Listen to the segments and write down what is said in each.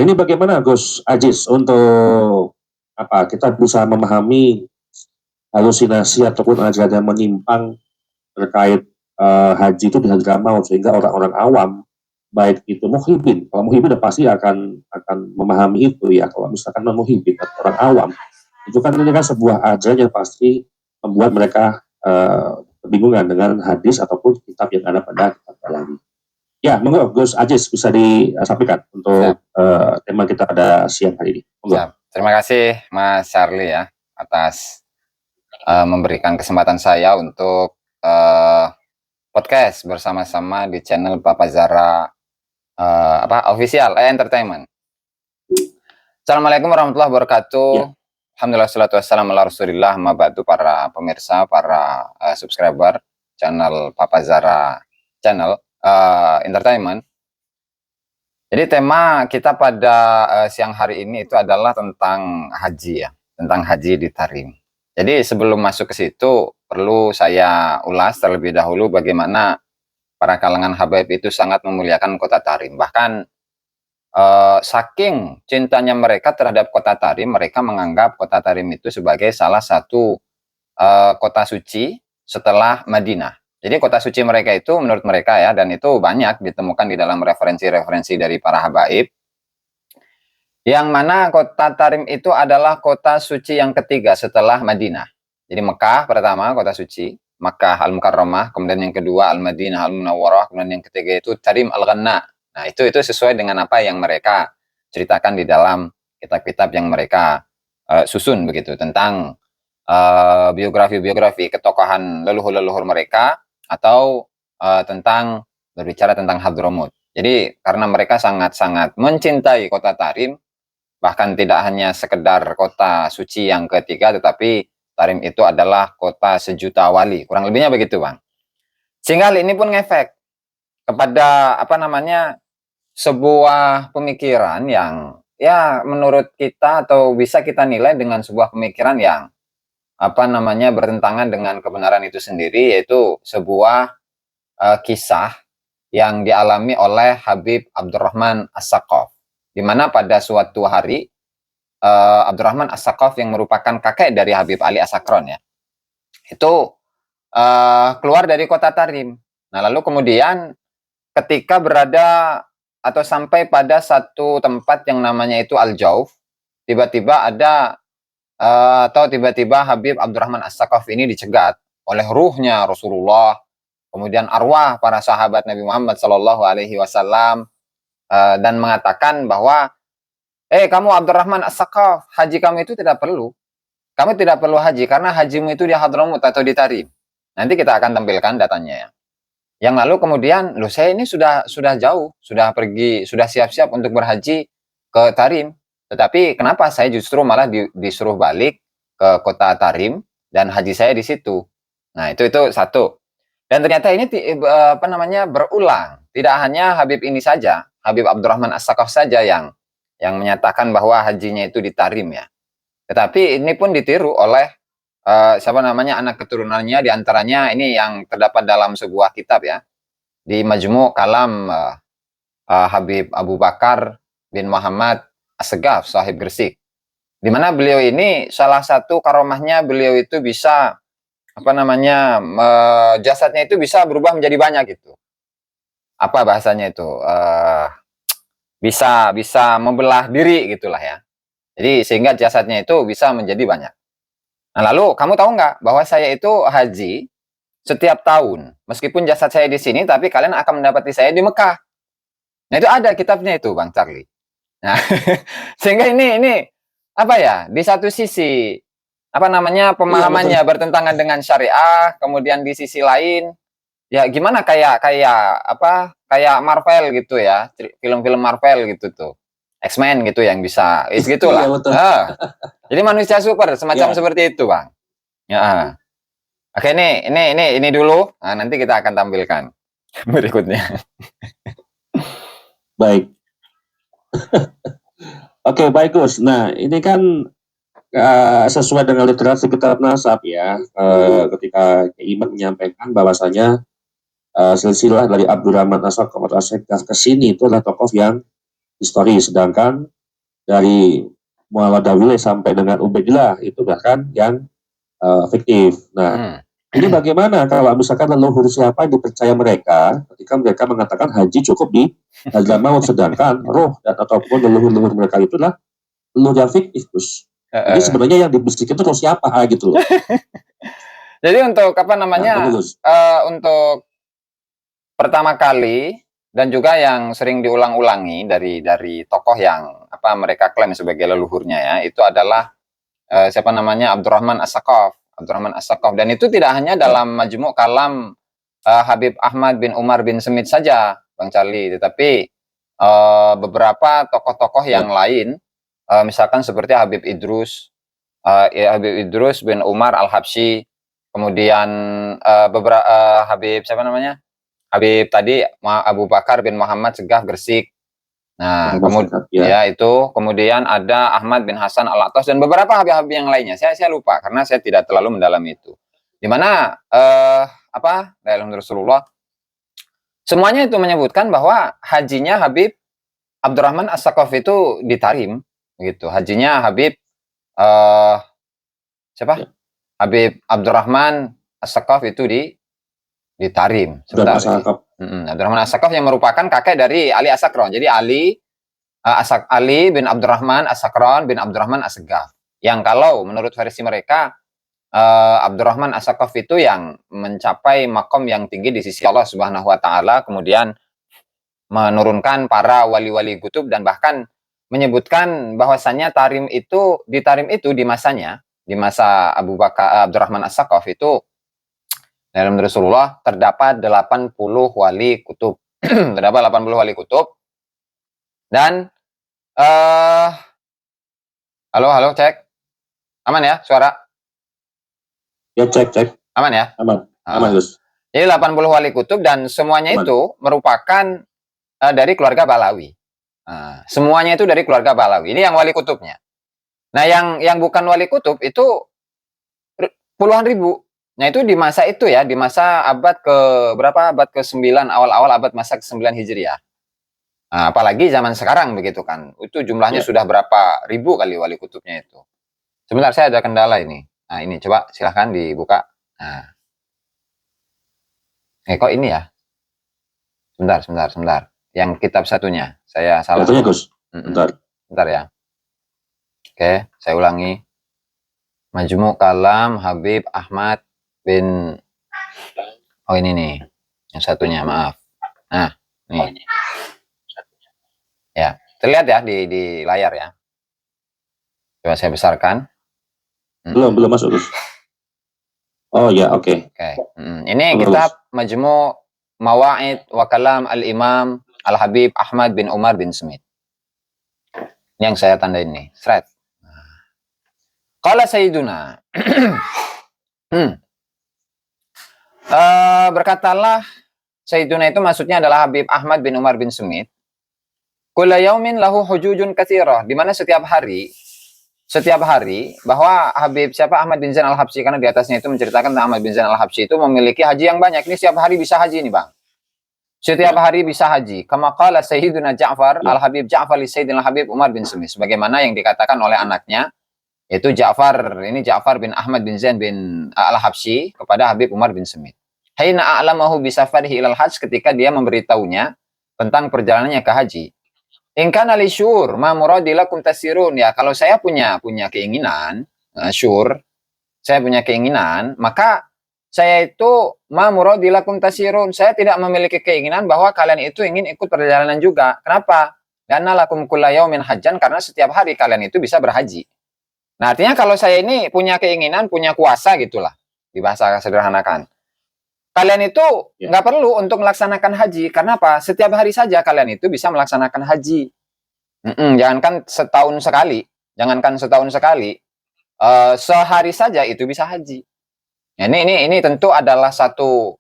Ini bagaimana Gus Ajis untuk apa kita bisa memahami halusinasi ataupun ajaran yang menyimpang terkait haji itu di Hadramaut sehingga orang-orang awam baik itu muhibin, kalau muhibin udah pasti akan memahami itu ya. Kalau misalkan non muhibin atau orang awam itu kan ini kan sebuah ajaran yang pasti membuat mereka kebingungan dengan hadis ataupun kitab yang ada pada kitab lain. Ya, monggo Gus Ajis bisa disampaikan untuk tema kita pada siang hari ini. Monggo. Terima kasih Mas Charlie ya atas memberikan kesempatan saya untuk podcast bersama-sama di channel Papa Zara official entertainment. Assalamualaikum warahmatullahi wabarakatuh. Ya. Alhamdulillah salatu wassalamu ala rasulillah. Mabadu para pemirsa, para subscriber channel Papa Zara channel entertainment. Jadi tema kita pada siang hari ini itu adalah tentang haji ya, tentang haji di Tarim. Jadi sebelum masuk ke situ perlu saya ulas terlebih dahulu bagaimana para kalangan habaib itu sangat memuliakan kota Tarim. Bahkan saking cintanya mereka terhadap kota Tarim, mereka menganggap kota Tarim itu sebagai salah satu kota suci setelah Madinah. Jadi kota suci mereka itu menurut mereka ya, dan itu banyak ditemukan di dalam referensi-referensi dari para habaib, yang mana kota Tarim itu adalah kota suci yang ketiga setelah Madinah. Jadi Mekah pertama kota suci, Makkah Al-Mukarramah, kemudian yang kedua Al-Madinah Al-Munawwarah, kemudian yang ketiga itu Tarim Al-Ghanna. Nah itu sesuai dengan apa yang mereka ceritakan di dalam kitab-kitab yang mereka susun begitu, tentang biografi-biografi ketokohan leluhur-leluhur mereka, atau tentang berbicara tentang Hadramaut. Jadi karena mereka sangat-sangat mencintai kota Tarim, bahkan tidak hanya sekedar kota suci yang ketiga, tetapi Tarim itu adalah kota sejuta wali, kurang lebihnya begitu Bang. Sehingga hal ini pun ngefek kepada sebuah pemikiran yang ya menurut kita atau bisa kita nilai dengan sebuah pemikiran yang bertentangan dengan kebenaran itu sendiri, yaitu sebuah kisah yang dialami oleh Habib Abdurrahman As-Saqaf, di mana pada suatu hari Abdurrahman As-Saqaf yang merupakan kakek dari Habib Ali As-Sakron ya, itu keluar dari kota Tarim. Nah lalu kemudian ketika berada atau sampai pada satu tempat yang namanya itu Al-Jauf, tiba-tiba ada tiba-tiba Habib Abdurrahman As-Saqaf ini dicegat oleh ruhnya Rasulullah, kemudian arwah para sahabat Nabi Muhammad Shallallahu Alaihi Wasallam, dan mengatakan bahwa kamu Abdurrahman As-Saqaf, haji kamu itu tidak perlu, kamu tidak perlu haji karena hajimu itu di Hadramaut atau di Tarim. Nanti kita akan tampilkan datanya ya. Yang lalu kemudian, loh saya ini sudah jauh, sudah pergi, sudah siap-siap untuk berhaji ke Tarim. Tetapi kenapa saya justru malah disuruh balik ke kota Tarim dan haji saya di situ? Nah itu satu. Dan ternyata ini berulang. Tidak hanya Habib ini saja, Habib Abdurrahman As-Saqaf saja yang menyatakan bahwa hajinya itu di Tarim ya. Tetapi ini pun ditiru oleh anak keturunannya, diantaranya ini yang terdapat dalam sebuah kitab ya, di Majmu' Kalam Habib Abu Bakar bin Muhammad As-Segaf, Sahib Gresik, di mana beliau ini salah satu karomahnya, beliau itu bisa jasadnya itu bisa berubah menjadi banyak gitu. Apa bahasanya itu? Bisa membelah diri gitulah ya. Jadi sehingga jasadnya itu bisa menjadi banyak. Nah lalu kamu tahu nggak bahwa saya itu haji setiap tahun, meskipun jasad saya di sini, tapi kalian akan mendapati saya di Mekah. Nah itu ada kitabnya itu Bang Charlie. Nah, sehingga ini di satu sisi pemahamannya bertentangan dengan syariah, kemudian di sisi lain ya gimana kayak Marvel gitu ya, film-film Marvel gitu tuh, X-Men gitu yang bisa gitulah. Jadi manusia super semacam seperti itu Bang. Ya. Oke, ini dulu. Nah, nanti kita akan tampilkan berikutnya. Baik. Oke, baik Gus. Nah, ini kan sesuai dengan literasi kitab nasab ya, ketika Imam menyampaikan bahwasanya silsilah dari Abdurrahman As-Saqaf ke sini itu adalah tokoh yang histori, sedangkan dari Muhammad Dawile sampai dengan Ubaidillah itu bahkan yang fiktif. Nah, ini bagaimana kalau misalkan leluhur siapa yang dipercaya mereka ketika mereka mengatakan haji cukup di Hadramaut, sedangkan roh dan ataupun leluhur-leluhur mereka itu adalah leluhur yang fiktif, Gus. Jadi sebenarnya yang dibisikin itu roh siapa gitu loh. Jadi untuk apa namanya, Nah, untuk pertama kali dan juga yang sering diulang-ulangi dari tokoh yang apa mereka klaim sebagai leluhurnya ya, itu adalah siapa namanya, Abdurrahman As-Sakaf. Abdurrahman As-Sakaf, dan itu tidak hanya dalam Majmu' Kalam Habib Ahmad bin Umar bin Smith saja, Bang Charlie, tetapi beberapa tokoh-tokoh yang lain, misalkan seperti Habib Idrus bin Umar Al-Habsyi, kemudian beberapa Habib siapa namanya, Habib tadi Abu Bakar bin Muhammad Segaf Gresik. Nah, kemudian ya itu, kemudian ada Ahmad bin Hasan Al-Attas dan beberapa habib-habib yang lainnya. Saya lupa karena saya tidak terlalu mendalami itu. Di mana dalam Rasulullah semuanya itu menyebutkan bahwa hajinya Habib Abdurrahman As-Sakaf itu ditarim gitu. Hajinya Habib siapa? Habib Abdurrahman As-Sakaf itu ditarim. Abdurrahman As-Sakaf yang merupakan kakek dari Ali As-Sakron. Jadi Ali bin Abdurrahman As-Sakron bin Abdurrahman As-Segaf. Yang kalau menurut versi mereka Abdurrahman As-Sakaf itu yang mencapai makom yang tinggi di sisi Allah Subhanahu wa taala, kemudian menurunkan para wali-wali kutub dan bahkan menyebutkan bahwasannya ditarim itu di masanya, di masa Abu Bakar Abdurrahman As-Sakaf itu dalam Rasulullah terdapat 80 wali kutub. Terdapat 80 wali kutub. Dan halo cek. Aman ya suara? Ya, cek. Aman ya? Aman, Gus. Jadi 80 wali kutub dan semuanya itu merupakan dari keluarga Balawi. Semuanya itu dari keluarga Balawi. Ini yang wali kutubnya. Nah, yang bukan wali kutub itu puluhan ribu. Nah, itu di masa itu ya, di masa abad ke berapa? Abad ke-9, awal-awal abad masa ke-9 Hijriah. Nah, apalagi zaman sekarang begitu kan. Itu jumlahnya sudah berapa ribu kali wali kutubnya itu. Sebentar, saya ada kendala ini. Nah, ini coba silahkan dibuka. Nah. Kok ini ya? Sebentar. Yang kitab satunya. Saya salah. Satunya, Gus. Bentar ya. Oke, saya ulangi. Majmu' Kalam Habib Ahmad bin... Oh, ini nih. Yang satunya, maaf. Nah, nih. Ya, terlihat ya di layar ya. Coba saya besarkan. Belum masuk, Gus. Oh ya, oke. Ini kitab Majmu' Mawa'id wa Kalam Al-Imam Al-Habib Ahmad bin Umar bin Smith. Yang saya tanda ini, thread. Qala Sayyiduna. Berkatalah Sayyiduna itu maksudnya adalah Habib Ahmad bin Umar bin Smith. Kulla yaumin lahu hujujun katsirah, di mana setiap hari bahwa Habib Ahmad bin Zain Al-Habsyi, karena di atasnya itu menceritakan tentang Ahmad bin Zain Al-Habsyi itu memiliki haji yang banyak. Ini setiap hari bisa haji nih, Bang. Setiap hari bisa haji. Kama qala Sayyiduna Ja'far Al-Habib Ja'far li Sayyidina Habib Umar bin Smith, sebagaimana yang dikatakan oleh anaknya yaitu Ja'far bin Ahmad bin Zain bin Al-Habsyi kepada Habib Umar bin Smith. Haina a'lamahu bi safarihi ilal hajj, ketika dia memberitahunya tentang perjalanannya ke haji. In kana li syur ma muradilakum tasirun, ya kalau saya punya keinginan, saya punya keinginan, maka saya itu ma muradilakum tasirun, saya tidak memiliki keinginan bahwa kalian itu ingin ikut perjalanan juga. Kenapa? Karena lakum kulla yaumin hajjan, karena setiap hari kalian itu bisa berhaji. Nah, artinya kalau saya ini punya keinginan, punya kuasa gitulah, dibahasa sederhanakan. Kalian itu nggak perlu untuk melaksanakan haji. Karena apa? Setiap hari saja kalian itu bisa melaksanakan haji. Jangankan setahun sekali. Sehari saja itu bisa haji. Nah, ini tentu adalah satu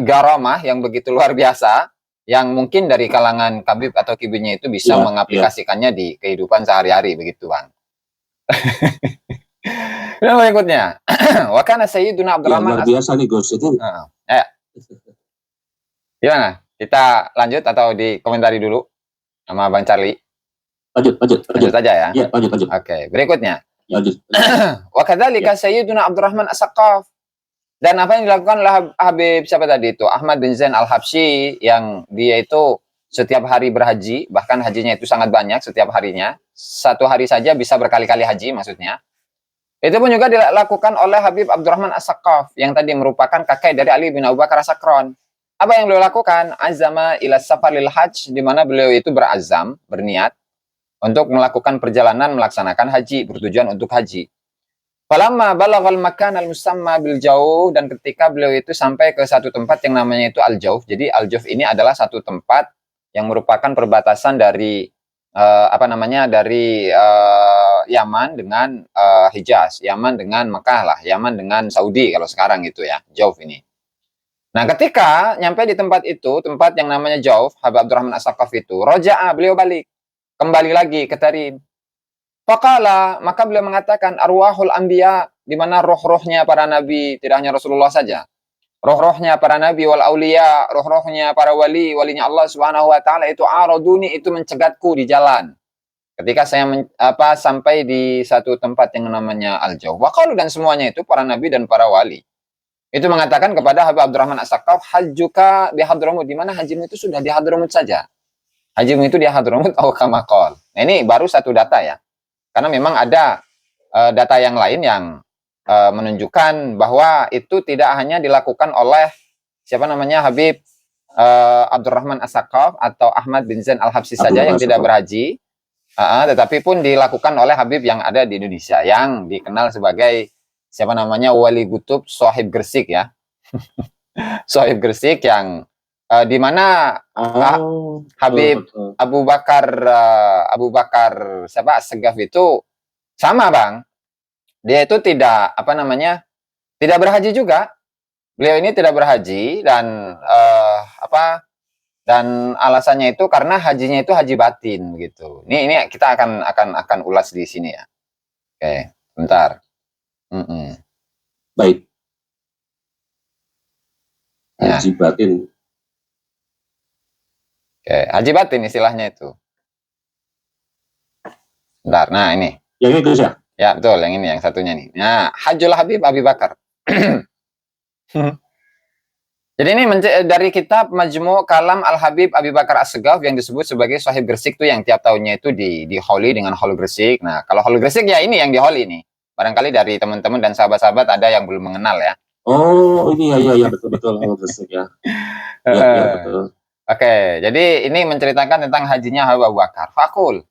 garamah yang begitu luar biasa, yang mungkin dari kalangan kabib atau kibinya itu bisa mengaplikasikannya di kehidupan sehari-hari begitu, Bang. Yang berikutnya, wa kana Sayyiduna Abdurrahman. Luar biasa nih, Gus. Itu. Gimana? Kita lanjut atau dikomentari dulu? sama Bang Charlie. Lanjut Aja ya. Ya, lanjut. Oke, berikutnya. Lanjut. Wa kadzalika Sayyiduna Abdurrahman As-Saqqaf. Dan apa yang dilakukan oleh Habib siapa tadi itu? Ahmad bin Zain Al-Habsyi, yang dia itu setiap hari berhaji, bahkan hajinya itu sangat banyak setiap harinya. Satu hari saja bisa berkali-kali haji maksudnya. Itu pun juga dilakukan oleh Habib Abdurrahman As-Saqqaf yang tadi merupakan kakek dari Ali bin Abu Bakar As-Sakron. Apa yang beliau lakukan? Azama ila safaril hajj, di mana beliau itu berazam, berniat untuk melakukan perjalanan melaksanakan haji, bertujuan untuk haji. Falamma balaghal makan al-musamma bil jauh, dan ketika beliau itu sampai ke satu tempat yang namanya itu Al-Jauf. Jadi Al-Jauf ini adalah satu tempat yang merupakan perbatasan dari dari Yaman dengan Hijaz, Yaman dengan Mekah lah, Yaman dengan Saudi kalau sekarang itu ya, Jauf ini. Nah, ketika nyampe di tempat itu, tempat yang namanya Jauf, Habib Abdurrahman As-Saqqaf itu, roja'a, beliau balik, kembali lagi ke Tarim. Faqala, maka beliau mengatakan, arwahul anbiya, di mana roh-rohnya para nabi, tidak hanya Rasulullah saja. Roh-rohnya para nabi wal auliya, roh-rohnya para wali, walinya Allah Subhanahu wa taala itu araduni, itu mencegatku di jalan. Ketika saya sampai di satu tempat yang namanya Al-Jauh. Waqalu, dan semuanya itu para nabi dan para wali. Itu mengatakan kepada Habib Abdurrahman As-Saqqaf, hajjuka di Hadramut, di mana hajimu itu sudah di Hadramut saja. Hajimu itu di Hadramut atau kama qol. Nah, ini baru satu data ya. Karena memang ada data yang lain yang menunjukkan bahwa itu tidak hanya dilakukan oleh siapa namanya Habib Abdurrahman As-Saqqaf atau Ahmad bin Zain Al-Habsyi saja yang tidak berhaji, tetapi pun dilakukan oleh Habib yang ada di Indonesia yang dikenal sebagai siapa namanya Wali Kutub Sohib Gresik ya. Sohib Gresik yang di mana Habib Abu Bakar siapa Segaf itu sama Bang, dia itu tidak tidak berhaji juga. Beliau ini tidak berhaji dan dan alasannya itu karena hajinya itu haji batin gitu. Ini kita akan ulas di sini ya. Oke, bentar. Baik. Haji batin. Oke, haji batin istilahnya itu. Bentar, nah ini. Yang ini terus ya? Ya, betul, yang ini, yang satunya nih. Nah, Hajjul Habib Abi Bakar. Jadi ini dari kitab Majmu' Kalam Al-Habib Abi Bakar As-Saqqaf yang disebut sebagai Sohib Gresik tuh, yang tiap tahunnya itu di Holi dengan Hol Gresik. Nah, kalau Hol Gresik ya ini yang di Holi nih. Barangkali dari teman-teman dan sahabat-sahabat ada yang belum mengenal ya. Oh, ini ya betul Hol Gresik ya. Ya, betul. Oke, jadi ini menceritakan tentang hajinya Habib Abu Bakar. Fakul.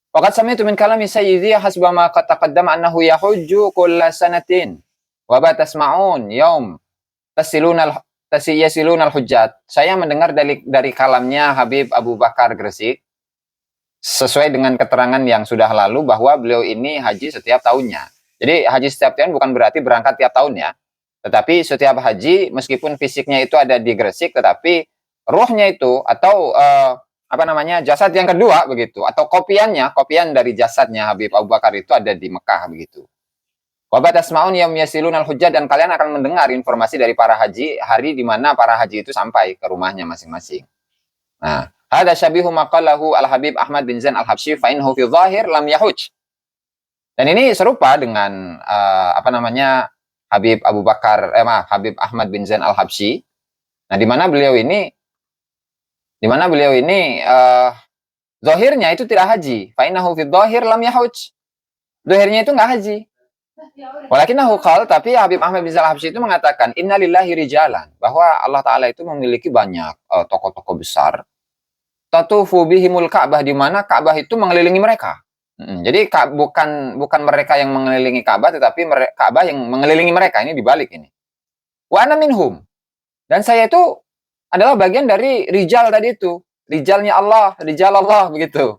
Waqad sami'tu min kalami sayyidi hasba ma qad taqaddama annahu yahujju kulla sanatin wa batasma'un yaum yasilunal hujjat. Saya mendengar dari kalamnya Habib Abu Bakar Gresik sesuai dengan keterangan yang sudah lalu bahwa beliau ini haji setiap tahunnya. Jadi haji setiap tahun bukan berarti berangkat tiap tahun ya. Tetapi setiap haji meskipun fisiknya itu ada di Gresik, tetapi rohnya itu atau jasad yang kedua begitu, atau kopian dari jasadnya Habib Abu Bakar itu ada di Mekah begitu. Wabat asmaun yang yasilun al-hujjah, dan kalian akan mendengar informasi dari para haji hari di mana para haji itu sampai ke rumahnya masing-masing. Nah, hada syabihu maqalahu al-Habib Ahmad bin Zain Al-Habsyi fa innahu fi dhahir lam yahuj. Dan ini serupa dengan Habib Ahmad bin Zain Al-Habsyi. Nah, di mana beliau ini zahirnya itu tidak haji. Fa innahu fi dhahir lam yahuj. Zahirnya itu enggak haji. Walakinahu qala, tapi Habib Ahmad bin Zain Al-Habsyi itu mengatakan innalillahi rijalan, bahwa Allah Taala itu memiliki banyak tokoh-tokoh besar. Tatufu bihimul Ka'bah, di mana Ka'bah itu mengelilingi mereka. Jadi bukan mereka yang mengelilingi Ka'bah, tetapi Ka'bah yang mengelilingi mereka. Ini dibalik ini. Wa ana minhum. Dan saya itu adalah bagian dari rijal tadi itu. Rijalnya Allah, rijal Allah begitu.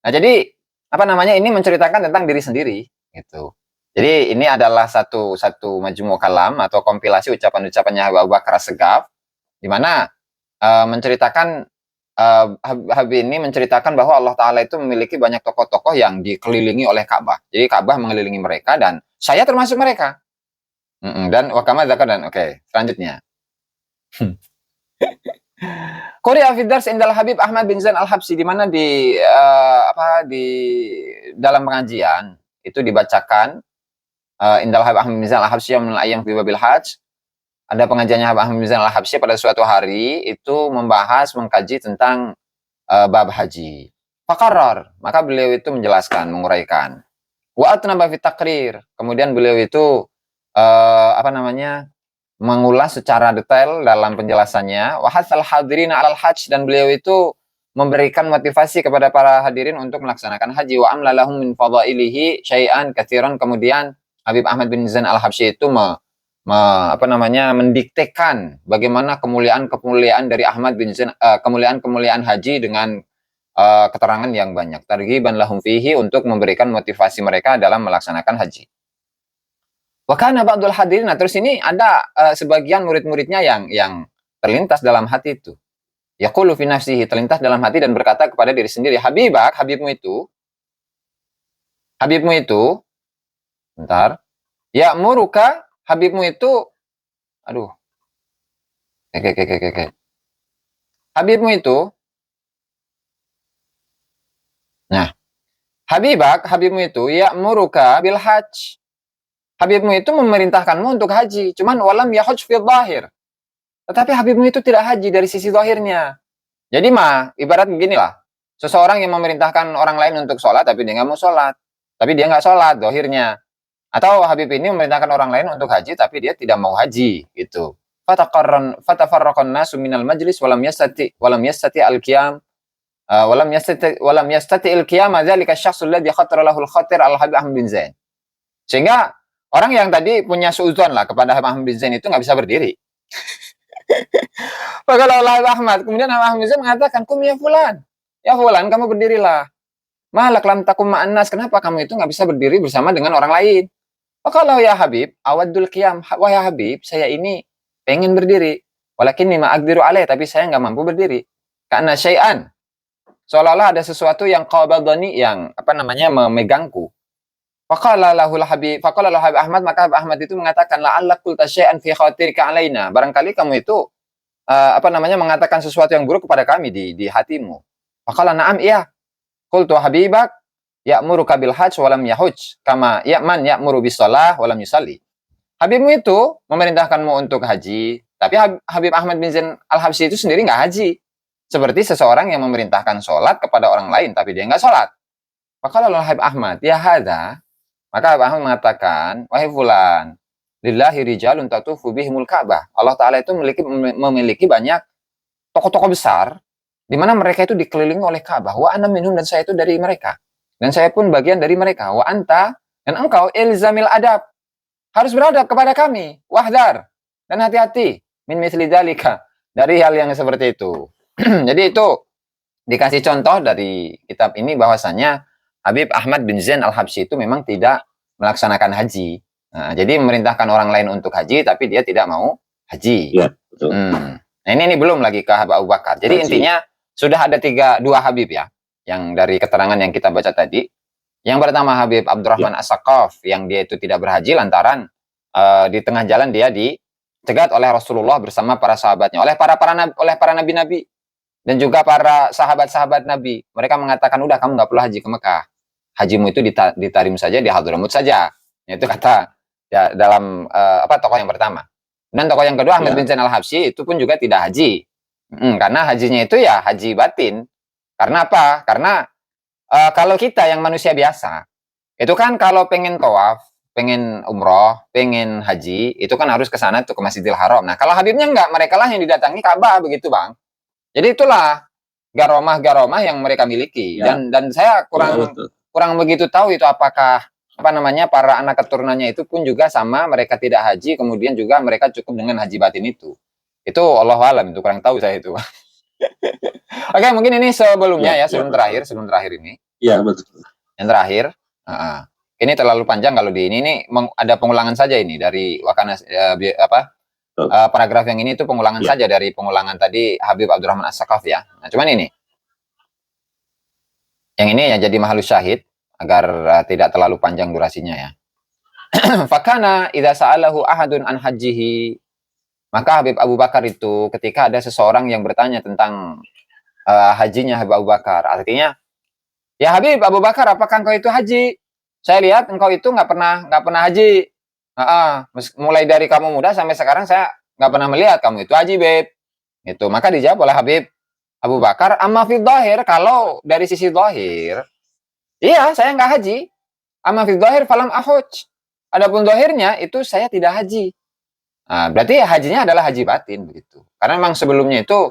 Nah, jadi ini menceritakan tentang diri sendiri gitu. Jadi ini adalah satu majmu' kalam atau kompilasi ucapan-ucapannya Habib Abu Bakar As-Saqqaf, di mana menceritakan Habib ini menceritakan bahwa Allah Ta'ala itu memiliki banyak tokoh-tokoh yang dikelilingi oleh Ka'bah. Jadi Ka'bah mengelilingi mereka dan saya termasuk mereka. Dan wakama zakar dan oke, selanjutnya. Quri'a fi dars indal Habib Ahmad bin Zain Al-Habsyi, di mana di dalam pengajian itu dibacakan indal Habib Ahmad bin Zain Al-Habsyi min al-ayyam fi babil hajj. Ada pengajiannya Habib Ahmad bin Zain Al-Habsyi pada suatu hari itu membahas mengkaji tentang bab haji. Faqarrar, maka beliau itu menjelaskan, menguraikan. Wa atnaba fi taqrir, kemudian beliau itu mengulas secara detail dalam penjelasannya. Wa hatsal hadirina 'alal hajj, dan beliau itu memberikan motivasi kepada para hadirin untuk melaksanakan haji. Wa amla lahum min fadailihi syai'an katsiran, kemudian Habib Ahmad bin Zain Al-Habsyi itu mendiktekan bagaimana kemuliaan dari Ahmad bin Zain, kemuliaan haji dengan keterangan yang banyak. Targhiban lahum fihi, untuk memberikan motivasi mereka dalam melaksanakan haji. Wa kana ba'dul hadirin, terus ini ada sebagian murid-muridnya yang terlintas dalam hati itu. Yaqulu fi nafsihi, terlintas dalam hati dan berkata kepada diri sendiri, habibmu itu, bentar. Ya'muruka, habibmu itu, aduh. Oke. Habibmu itu, nah, habibmu itu ya'muruka bil hajj. Habibmu itu memerintahkanmu untuk haji, cuman walam yahujj fi dhahir. Tetapi habibmu itu tidak haji dari sisi zahirnya. Jadi ibarat beginilah. Seseorang yang memerintahkan orang lain untuk sholat, tapi dia nggak mau sholat. Tapi dia nggak sholat zahirnya. Atau habib ini memerintahkan orang lain untuk haji, tapi dia tidak mau haji, gitu. Fatafarraqan nasu minal majlis walam yastati al-qiyam. Walam yastati al-qiyam dzalika asy-syakhs alladzi khatara lahu al-khatir al-Habib Ahmad bin Zain. Sehingga orang yang tadi punya suudzon lah kepada Habib Ahmad bin Zain itu nggak bisa berdiri. Maka Habib Ahmad, kemudian Habib Ahmad bin Zain mengatakan, kum ya fulan, kamu berdirilah. Malak lam takum ma'annas, kenapa kamu itu nggak bisa berdiri bersama dengan orang lain? Kalau ya Habib, awadul qiyam, wahai Habib, saya ini pengen berdiri. Walakin ma aqdiru alaih, tapi saya nggak mampu berdiri. Karena syai'an, seolah-olah ada sesuatu yang qabadani, yang memegangku. Faqala lahu Habib Ahmad, maka Habib Ahmad itu mengatakan, la'allak qulta syai'an fi khawatirika alaina. Barangkali kamu itu mengatakan sesuatu yang buruk kepada kami di hatimu. Faqala na'am, iya. Qultu habibak ya'muruka bil hajj wa lam yahujj kama ya'muru bis shalah wa lam yusalli. Habibmu itu memerintahkanmu untuk haji, tapi Habib Ahmad bin Zain Al-Habsyi itu sendiri nggak haji. Seperti seseorang yang memerintahkan sholat kepada orang lain, tapi dia nggak sholat. Maka lalu Habib Ahmad, ya hadza, maka Habib Ahmad mengatakan, wahai fulan, lillahi rijalun tatufu bihimul Ka'bah. Allah Ta'ala itu memiliki banyak tokoh-tokoh besar, di mana mereka itu dikelilingi oleh Ka'bah. Wa ana minhum, dan saya itu dari mereka. Dan saya pun bagian dari mereka. Wa anta, dan engkau ilzamil adab, harus beradab kepada kami. Wahdar, dan hati-hati. Min misli dzalika, dari hal yang seperti itu. Jadi itu dikasih contoh dari kitab ini bahwasanya Habib Ahmad bin Zain Al-Habsyi itu memang tidak melaksanakan haji. Nah, jadi memerintahkan orang lain untuk haji, tapi dia tidak mau haji. Ya, betul. Nah ini belum lagi ke Habib Abu Bakar. Jadi intinya sudah ada dua Habib ya, yang dari keterangan yang kita baca tadi. Yang pertama Habib Abdurrahman As-Saqaf, yang dia itu tidak berhaji lantaran di tengah jalan dia dicegat oleh Rasulullah bersama para sahabatnya, oleh para nabi-nabi dan juga para sahabat-sahabat Nabi. Mereka mengatakan, udah kamu nggak perlu haji ke Mekah. Hajimu itu ditarim saja di Hadramut saja. Itu kata ya, dalam tokoh yang pertama. Dan tokoh yang kedua Ahmad bin Zain Al-Habsyi itu pun juga tidak haji. Karena hajinya itu ya haji batin. Karena apa? Karena kalau kita yang manusia biasa, itu kan kalau pengen tawaf, pengen umroh, pengen haji, itu kan harus ke sana tuh, ke Masjidil Haram. Nah, kalau Habibnya enggak, mereka lah yang didatangi Ka'bah, begitu Bang. Jadi itulah garomah yang mereka miliki. Ya. Dan saya kurang begitu tahu itu apakah para anak keturunannya itu pun juga sama, mereka tidak haji, kemudian juga mereka cukup dengan haji batin itu. Itu Allah alam, itu kurang tahu saya itu. Oke, mungkin ini sebelumnya sebelum terakhir ini. Iya, betul. Yang terakhir, ini terlalu panjang kalau di ini ada pengulangan saja ini dari Wakana paragraf yang ini itu pengulangan saja dari pengulangan tadi Habib Abdurrahman As-Saqaf ya. Nah, cuman ini. Yang ini yang jadi mahalus syahid agar tidak terlalu panjang durasinya ya. Fakana idza sa'alahu ahadun an hajjihi, Maka Habib Abu Bakar itu ketika ada seseorang yang bertanya tentang hajinya Habib Abu Bakar, artinya, ya Habib Abu Bakar, apakah engkau itu haji? Saya lihat engkau itu nggak pernah haji. Mulai dari kamu muda sampai sekarang saya nggak pernah melihat kamu itu haji, Beb. Itu maka dijawab oleh Habib Abu Bakar, amma fi dhahir, kalau dari sisi dhahir, iya saya nggak haji. Amma fi dhahir falam ahuj. Adapun dhahirnya itu saya tidak haji. Nah, berarti hajinya adalah haji batin begitu. Karena memang sebelumnya itu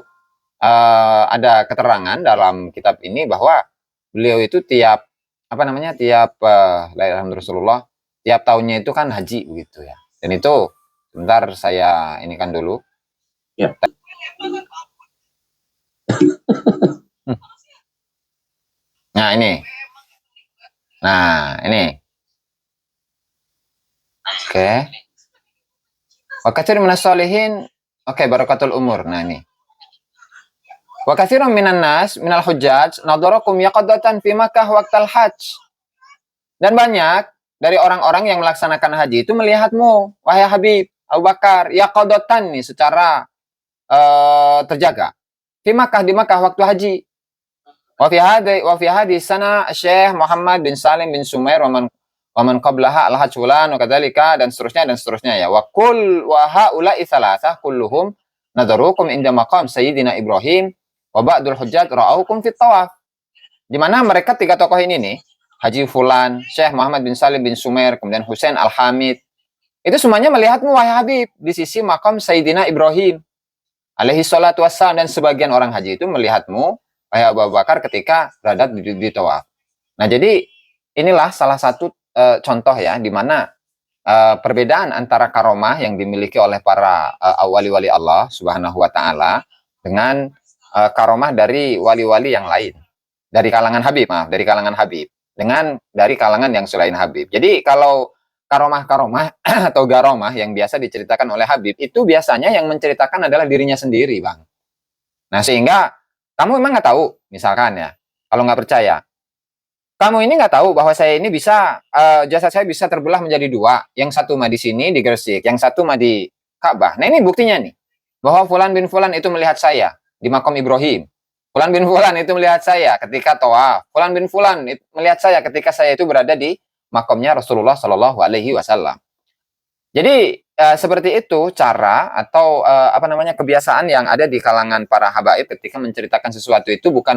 ada keterangan dalam kitab ini bahwa beliau itu tiap la ilaha illallah Rasulullah, tiap tahunnya itu kan haji begitu ya. Dan itu sebentar saya ini kan dulu. Ya. Nah, ini. Oke. Wa katsirun minas shalihin. Oke, barakatul umur. Nah, ini. Wa katsirun minan nas minal hujjaj nadarakum yaqadatan fi Makkah waqtal hajj. Dan banyak dari orang-orang yang melaksanakan haji itu melihatmu, wahai Habib Abu Bakar, yaqadatan nih secara terjaga. Di Makkah waktu haji. Wa fi hadhihi sana Syekh Muhammad bin Salim bin Sumair wa man qablaha al-hajj fulan wa kadzalika, dan seterusnya ya. Wa haula'i tsalatsah kulluhum nadarukum inda maqam Sayyidina Ibrahim wa ba'dul hujjat ra'aukum fit tawaf. Di mana mereka tiga tokoh ini nih, Haji Fulan, Syekh Muhammad bin Salim bin Sumair, kemudian Husain Al-Hamid, itu semuanya melihatmu wahai Habib di sisi makam Sayyidina Ibrahim alaihi salatu wassalam, dan sebagian orang haji itu melihatmu wahai Abu Bakar ketika berada di tawaf. Nah, jadi inilah salah satu contoh ya di mana perbedaan antara karomah yang dimiliki oleh para wali-wali Allah Subhanahu wa taala dengan karomah dari wali-wali yang lain dari kalangan Habib dengan dari kalangan yang selain Habib. Jadi kalau karomah atau garomah yang biasa diceritakan oleh Habib itu biasanya yang menceritakan adalah dirinya sendiri, Bang. Nah, sehingga kamu memang nggak tahu, misalkan ya, kalau nggak percaya, kamu ini nggak tahu bahwa saya ini bisa jasad saya bisa terbelah menjadi dua, yang satu mah di sini di Gresik, yang satu mah di Ka'bah. Nah, ini buktinya nih bahwa Fulan bin Fulan itu melihat saya di makam Ibrahim. Fulan bin Fulan itu melihat saya ketika tawaf. Fulan bin Fulan melihat saya ketika saya itu berada di makamnya Rasulullah Shallallahu Alaihi Wasallam. Jadi seperti itu cara atau kebiasaan yang ada di kalangan para habaib ketika menceritakan sesuatu itu bukan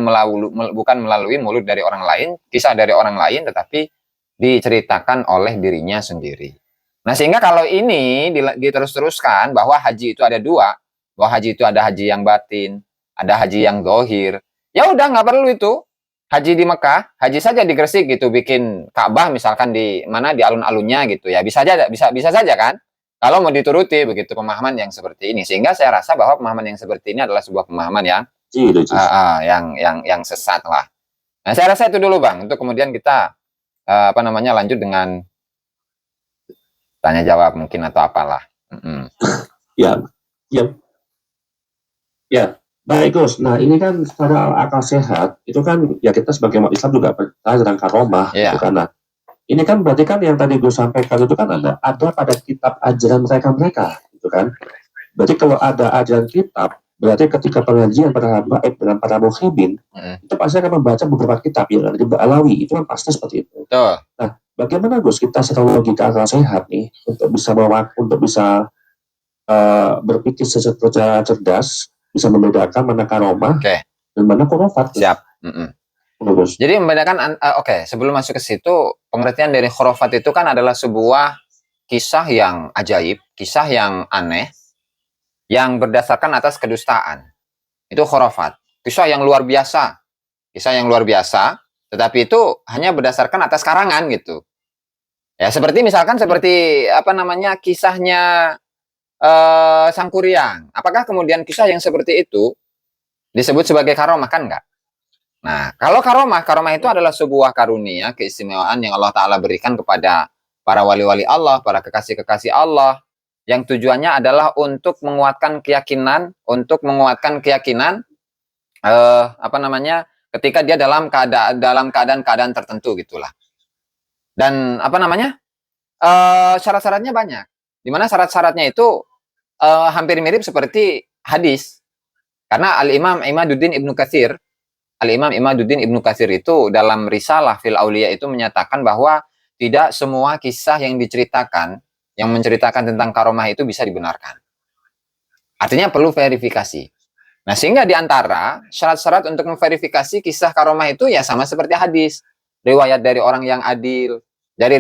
melalui mulut dari orang lain, kisah dari orang lain, tetapi diceritakan oleh dirinya sendiri. Nah, sehingga kalau ini diterus-teruskan bahwa haji itu ada dua, bahwa haji itu ada haji yang batin, ada haji yang dohir, ya udah nggak perlu itu. Haji di Mekah, haji saja di Gresik gitu, bikin Ka'bah misalkan di mana di alun-alunnya gitu ya, bisa saja kan, kalau mau dituruti begitu pemahaman yang seperti ini. Sehingga saya rasa bahwa pemahaman yang seperti ini adalah sebuah pemahaman yang sesat lah. Nah, saya rasa itu dulu, Bang, untuk kemudian kita lanjut dengan tanya jawab mungkin atau apalah. Ya. Baik, Gus. Nah, ini kan secara akal sehat, itu kan ya kita sebagai umat Islam juga percaya tentang karomah, gitu kan. Nah, ini kan berarti kan yang tadi Gus sampaikan itu kan ada pada kitab ajaran mereka, gitu kan. Berarti kalau ada ajaran kitab, berarti ketika pengajian para habaib dengan para muhibin, itu pasti akan membaca beberapa kitab yang ada di Alawi, itu kan pasti seperti itu. Betul. Nah, bagaimana Gus kita secara logika akal sehat nih untuk bisa berpikir secara cerdas, bisa membedakan mana karomah dan mana khurafat. Siap. Jadi membedakan, sebelum masuk ke situ, pengertian dari khurafat itu kan adalah sebuah kisah yang ajaib, kisah yang aneh, yang berdasarkan atas kedustaan. Itu khurafat. Kisah yang luar biasa, tetapi itu hanya berdasarkan atas karangan gitu. Ya, seperti kisahnya Sang Kuryang. Apakah kemudian kisah yang seperti itu disebut sebagai karomah? Kan enggak. Nah, kalau karomah itu adalah sebuah karunia, keistimewaan yang Allah Ta'ala berikan kepada para wali-wali Allah, para kekasih-kekasih Allah, yang tujuannya adalah untuk menguatkan keyakinan, ketika dia dalam keadaan tertentu gitulah. Dan syarat-syaratnya banyak. Di mana syarat-syaratnya itu hampir mirip seperti hadis. Karena Al-Imam Imaduddin Ibnu Katsir, Al-Imam Imaduddin Ibnu Katsir itu dalam Risalah Fil Auliya itu menyatakan bahwa tidak semua kisah yang diceritakan, yang menceritakan tentang karomah itu bisa dibenarkan. Artinya perlu verifikasi. Nah, sehingga di antara syarat-syarat untuk memverifikasi kisah karomah itu ya sama seperti hadis. Riwayat dari orang yang adil, dari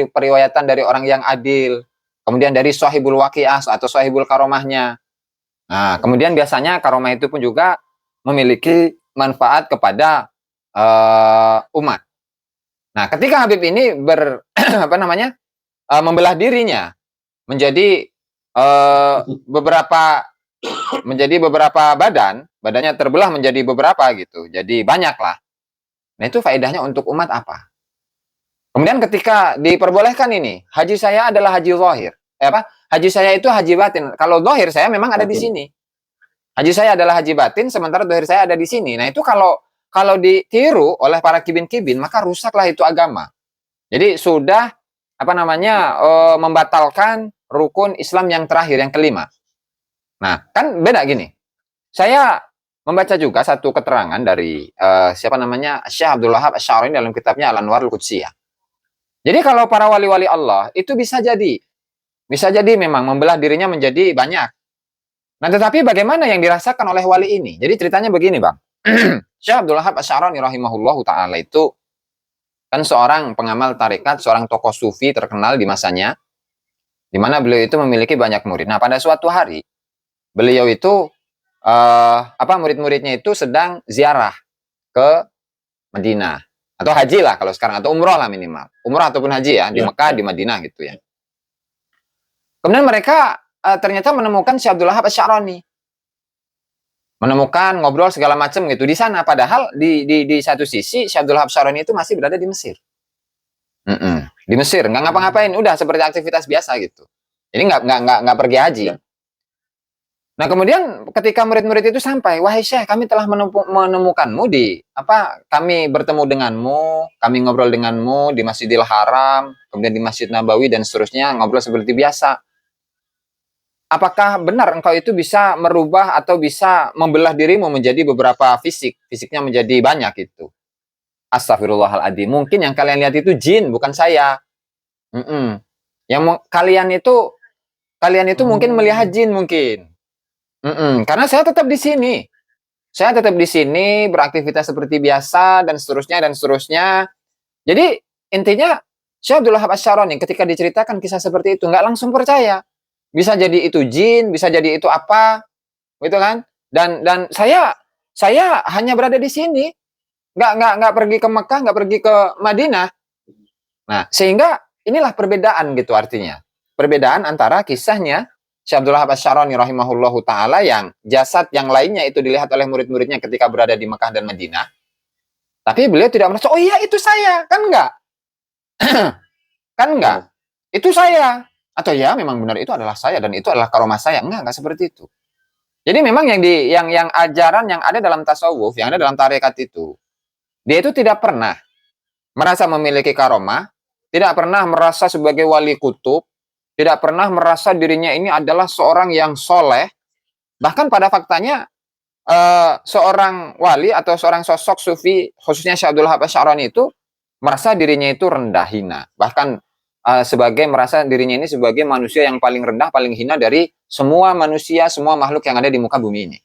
periwayatan dari orang yang adil, kemudian dari sahibul waqi'ah atau sahibul karomahnya. Nah, kemudian biasanya karomah itu pun juga memiliki manfaat kepada umat. Nah, ketika Habib ini membelah dirinya menjadi beberapa badannya terbelah menjadi beberapa gitu. Jadi banyak lah. Nah, itu faedahnya untuk umat apa? Kemudian ketika diperbolehkan ini, haji saya adalah haji zahir. Haji saya itu haji batin. Kalau zahir saya memang ada di sini. Haji saya adalah haji batin, sementara zahir saya ada di sini. Nah, itu kalau ditiru oleh para kibin-kibin, maka rusaklah itu agama. Jadi sudah membatalkan rukun Islam yang terakhir, yang kelima. Nah, kan beda gini. Saya membaca juga satu keterangan dari Syekh Abdul Wahab Asy-Sy'arani dalam kitabnya Al-Anwarul Qudsiyah. Jadi kalau para wali-wali Allah itu bisa jadi memang membelah dirinya menjadi banyak. Nah, tetapi bagaimana yang dirasakan oleh wali ini? Jadi ceritanya begini, Bang. Syekh Abdul Wahab Asy-Sy'arani rahimahullahu taala itu kan seorang pengamal tarekat, seorang tokoh sufi terkenal di masanya, di mana beliau itu memiliki banyak murid. Nah, pada suatu hari beliau itu murid-muridnya itu sedang ziarah ke Madinah atau haji lah kalau sekarang, atau umroh lah minimal, umroh ataupun haji ya, di Mekah, di Madinah gitu ya. Kemudian mereka ternyata menemukan Syekh Abdul Wahab Asy-Sy'arani, menemukan ngobrol segala macam gitu di sana. Padahal di satu sisi Syekh Abdul Wahab Asy-Sy'arani itu masih berada di Mesir. Di Mesir nggak ngapa-ngapain, udah seperti aktivitas biasa gitu. Jadi nggak pergi haji. Nah, kemudian ketika murid-murid itu sampai, wahai Syekh, kami telah menemukanmu kami bertemu denganmu, kami ngobrol denganmu di Masjidil Haram, kemudian di Masjid Nabawi dan seterusnya, ngobrol seperti biasa. Apakah benar engkau itu bisa merubah atau bisa membelah dirimu menjadi beberapa fisiknya menjadi banyak itu? Astagfirullahaladzim. Mungkin yang kalian lihat itu jin, bukan saya. Yang kalian itu mungkin melihat jin mungkin. Karena saya tetap di sini. Saya tetap di sini beraktivitas seperti biasa dan seterusnya. Jadi intinya Syekh Abdul Wahab Asy-Sy'arani ketika diceritakan kisah seperti itu nggak langsung percaya. Bisa jadi itu jin, bisa jadi itu apa, gitu kan? Dan saya hanya berada di sini, nggak pergi ke Mekah, nggak pergi ke Madinah. Nah, sehingga inilah perbedaan gitu artinya. Perbedaan antara kisahnya Syekh Abdul Wahab Asy-Sy'arani rahimahullahu taala yang jasad yang lainnya itu dilihat oleh murid-muridnya ketika berada di Mekah dan Madinah. Tapi beliau tidak merasa, oh iya itu saya, kan enggak. Kan enggak. Itu saya. Atau ya memang benar itu adalah saya dan itu adalah karomah saya. Enggak seperti itu. Jadi memang yang ajaran yang ada dalam tasawuf, yang ada dalam tarekat itu, dia itu tidak pernah merasa memiliki karomah, tidak pernah merasa sebagai wali kutub, tidak pernah merasa dirinya ini adalah seorang yang soleh. Bahkan pada faktanya seorang wali atau seorang sosok sufi, khususnya Syekh Abdul Wahab Asy-Sy'arani itu merasa dirinya itu rendah hina. Bahkan merasa dirinya ini sebagai manusia yang paling rendah, paling hina dari semua manusia, semua makhluk yang ada di muka bumi ini.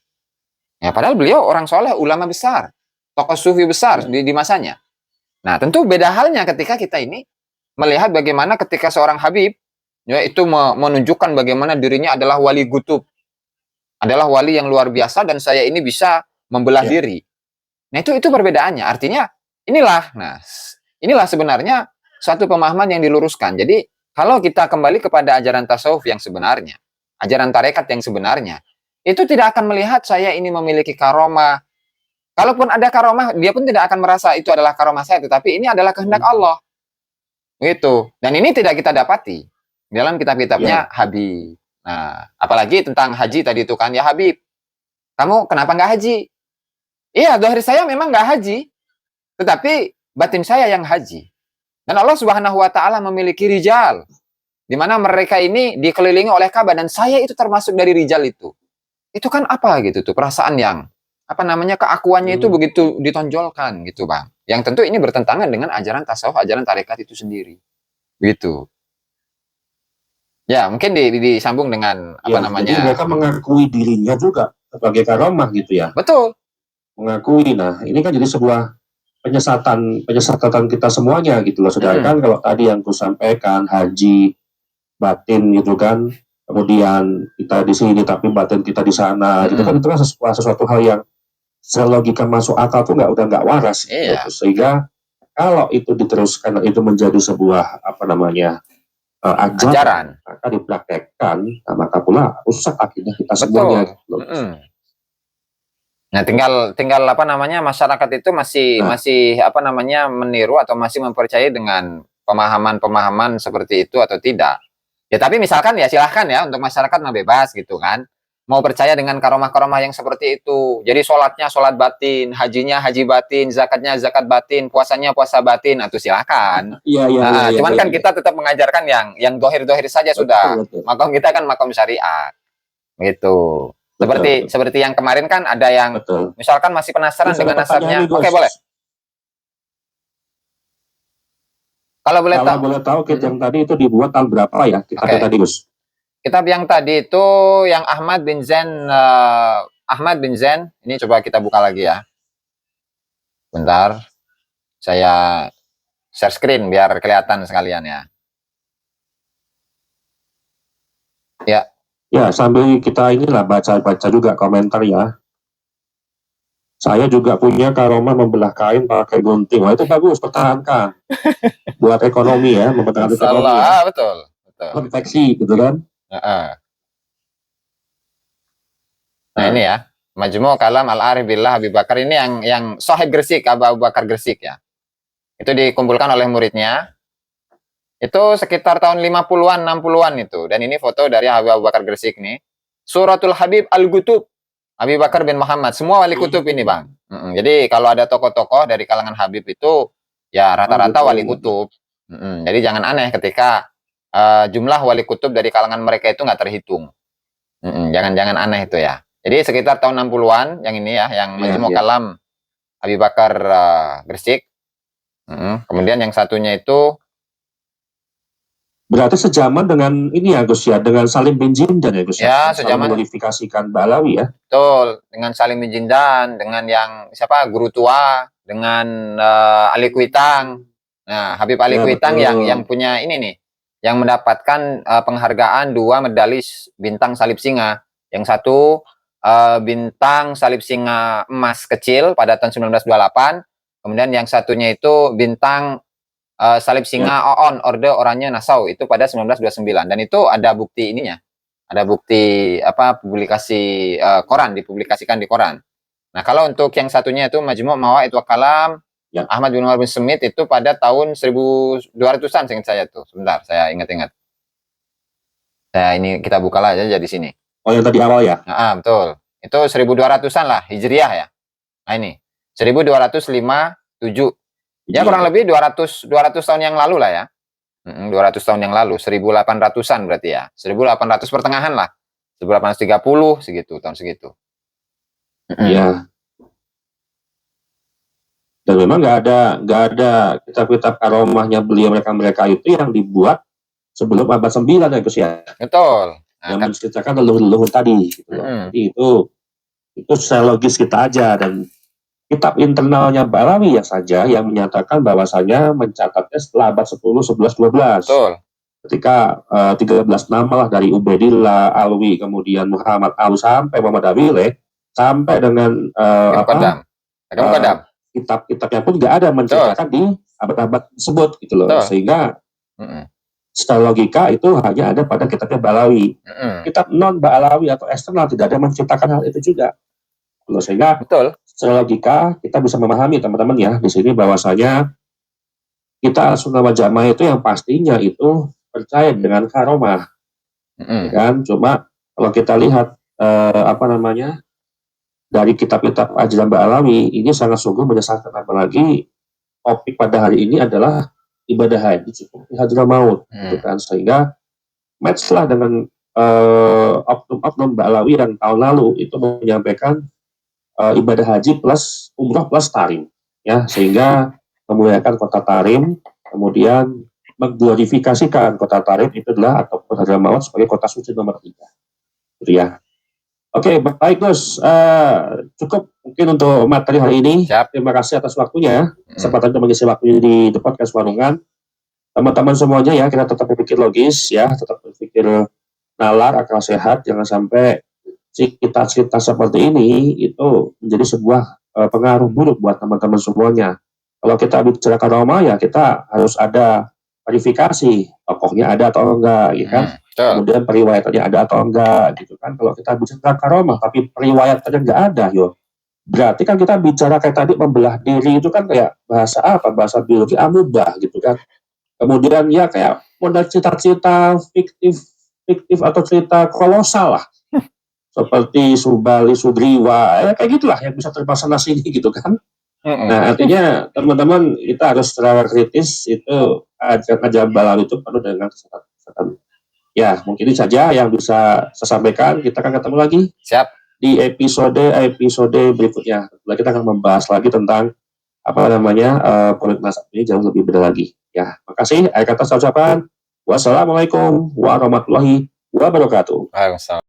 Ya, padahal beliau orang soleh, ulama besar, tokoh sufi besar di masanya. Nah, tentu beda halnya ketika kita ini melihat bagaimana ketika seorang Habib ya, itu menunjukkan bagaimana dirinya adalah wali gutub, adalah wali yang luar biasa dan saya ini bisa membelah diri. Nah, itu perbedaannya. Artinya inilah sebenarnya satu pemahaman yang diluruskan. Jadi kalau kita kembali kepada ajaran tasawuf yang sebenarnya, ajaran tarekat yang sebenarnya, itu tidak akan melihat saya ini memiliki karomah. Kalaupun ada karomah, dia pun tidak akan merasa itu adalah karomah saya, tetapi ini adalah kehendak Allah. Gitu. Dan ini tidak kita dapati dalam kitab-kitabnya Habib. Nah, apalagi tentang haji tadi itu kan, ya Habib, kamu kenapa nggak haji? Iya, zahir saya memang nggak haji, tetapi batin saya yang haji. Dan Allah Subhanahu wa taala memiliki rijal, di mana mereka ini dikelilingi oleh Ka'bah dan saya itu termasuk dari rijal itu. Itu kan apa gitu tuh perasaan yang apa namanya keakuannya itu begitu ditonjolkan gitu Bang. Yang tentu ini bertentangan dengan ajaran tasawuf, ajaran tarekat itu sendiri. Gitu. Ya, mungkin disambung dengan apa namanya? Jadi mereka mengakui dirinya juga sebagai karomah gitu ya. Betul. Mengakui. Nah, ini kan jadi sebuah penyesatan kita semuanya gitu loh. Sedangkan kalau tadi yang ku sampaikan haji batin gitu kan, kemudian kita di sini tapi batin kita di sana, gitu kan, itu kan sesuatu hal yang secara logika masuk akal tuh udah nggak waras. Iya. Gitu. Sehingga kalau itu diteruskan, itu menjadi sebuah apa namanya ajaran akan dipraktekkan, nah, maka pula rusak akhirnya kita semuanya. Gitu. Nah, tinggal apa namanya masyarakat itu masih apa namanya meniru atau masih mempercayai dengan pemahaman seperti itu atau tidak. Ya tapi misalkan ya silahkan ya untuk masyarakat mah bebas gitu kan. Mau percaya dengan karomah-karomah yang seperti itu. Jadi sholatnya sholat batin, hajinya haji batin, zakatnya zakat batin, puasanya puasa batin, itu silakan. Cuman kan kita tetap mengajarkan yang dohir-dohir saja sudah. Makom kita kan makom syariat. Gitu. Seperti yang kemarin kan ada yang misalkan masih penasaran dengan nasabnya. Oke, boleh. Kalau boleh tahu kit yang tadi itu dibuat tahun berapa ya? Kitab tadi, Gus. Kitab yang tadi itu yang Ahmad bin Zain, ini coba kita buka lagi ya. Bentar. Saya share screen biar kelihatan sekalian ya. Ya, sambil kita inilah baca-baca juga komentar ya. Saya juga punya karomah membelah kain pakai gunting. Wah, itu bagus, pertahankan. Buat ekonomi ya, mempertahankan ekonomi. Ya. Betul. Konveksi gitu kan. Nah, ini ya. Majmu' Kalam Al-Arif Billah Habib Bakar ini yang Sahib Gresik, Abu Bakar Gresik ya. Itu dikumpulkan oleh muridnya. Itu sekitar tahun 50-an, 60-an itu. Dan ini foto dari Abu Bakar Gresik nih. Suratul Habib Al-Gutub. Habib Bakar bin Muhammad. Semua wali kutub ini, Bang. Jadi kalau ada tokoh-tokoh dari kalangan Habib itu, ya rata-rata wali kutub. Jadi jangan aneh ketika jumlah wali kutub dari kalangan mereka itu nggak terhitung. Jangan aneh itu ya. Jadi sekitar tahun 60-an, yang ini ya, yang Majmu' Kalam Habib Bakar Gresik. Kemudian yang satunya itu berarti sejaman dengan ini ya Gus ya, dengan Salim bin Jindan ya Gus ya, sejaman modifikasikan Balawi ya. Betul, dengan Salim bin Jindan, dengan yang siapa guru tua, dengan Ali Kuitang. Nah, Habib Ali Kuitang yang punya ini nih, yang mendapatkan penghargaan 2 medali bintang salib singa. Yang satu bintang salib singa emas kecil pada tahun 1928, kemudian yang satunya itu bintang salib singa OON, Orde Oranye Nassau, itu pada 1929. Dan itu ada bukti ininya. Ada bukti apa publikasi koran, dipublikasikan di koran. Nah, kalau untuk yang satunya itu Majmu' Mawa'id wa Kalam Ahmad bin Umar bin Smith itu pada tahun 1200-an seingat saya tuh. Sebentar, saya ingat-ingat. Ini kita buka aja di sini. Oh, yang tadi awal ya? Nah, betul. Itu 1200-an lah, Hijriah ya. Nah, ini 1257. Ya kurang lebih 200 tahun yang lalu lah ya. 200 tahun yang lalu, 1800-an berarti ya. 1800 pertengahan lah. 1830 segitu, tahun segitu. Iya. Dan memang nggak ada kitab-kitab karomahnya beliau mereka itu yang dibuat sebelum abad 9 ya Gus ya. Betul. Yang menceritakan leluhur tadi gitu loh. Jadi itu secara logis kita aja, dan kitab internalnya Balawi ya saja yang menyatakan bahwasanya mencatatnya setelah abad 10, 11, 12. Betul. Ketika 13 nama lah dari Ubaidillah, Alwi, kemudian Muhammad Al sampai Muhammad Awile, sampai dengan kitab-kitabnya pun nggak ada menceritakan di abad-abad tersebut gitu loh. Sehingga secara logika itu hanya ada pada kitabnya Balawi. Kitab non Balawi atau eksternal tidak ada menceritakan hal itu juga. Sehingga secara logika kita bisa memahami teman-teman ya di sini bahwasanya kita Sunnah wal Jamaah itu yang pastinya itu percaya dengan karomah, kan? Cuma kalau kita lihat dari kitab-kitab ajaran Ba'alawi ini sangat sungguh menyesatkan, apalagi topik pada hari ini adalah ibadah haji seperti Hadramaut, gitu kan? Sehingga match lah dengan oknum-oknum Ba'alawi yang tahun lalu itu menyampaikan ibadah haji plus umroh plus tarim, ya, sehingga memuliakan kota Tarim, kemudian mengglorifikasikan kota Tarim itu adalah ataupun Hadramaut sebagai kota suci nomor 3, gitu ya. Oke, baik Gus, cukup mungkin untuk materi hari ini. Siap. Terima kasih atas waktunya, kesempatan untuk mengisi waktu di The Podcast Warungan. Teman-teman semuanya ya, kita tetap berpikir logis ya, tetap berpikir nalar, akal sehat, jangan sampai cerita-cerita seperti ini itu menjadi sebuah pengaruh buruk buat teman-teman semuanya. Kalau kita bicara karomah ya kita harus ada verifikasi, tokohnya ada atau enggak, ya kan? Kemudian periwayatannya ada atau enggak, gitu kan? Kalau kita bicara karomah tapi periwayatannya enggak ada, yo, berarti kan kita bicara kayak tadi membelah diri itu kan kayak bahasa apa? Bahasa biologi amubah, gitu kan? Kemudian ya kayak modal cerita-cerita fiktif atau cerita kolosal lah, seperti Subali, Sugriwa, kayak gitulah yang bisa terpasang sini gitu kan. Nah, artinya teman-teman kita harus secara kritis itu ajaran Ba'alawi itu penuh dengan kesesatan. Ya, mungkin ini saja yang bisa saya sampaikan. Kita akan ketemu lagi. Siap. Di episode berikutnya. Kita akan membahas lagi tentang politik nasab ini jauh lebih benar lagi. Ya, makasih. Akhir kata saya ucapkan wassalamualaikum warahmatullahi wabarakatuh. Waalaikumsalam.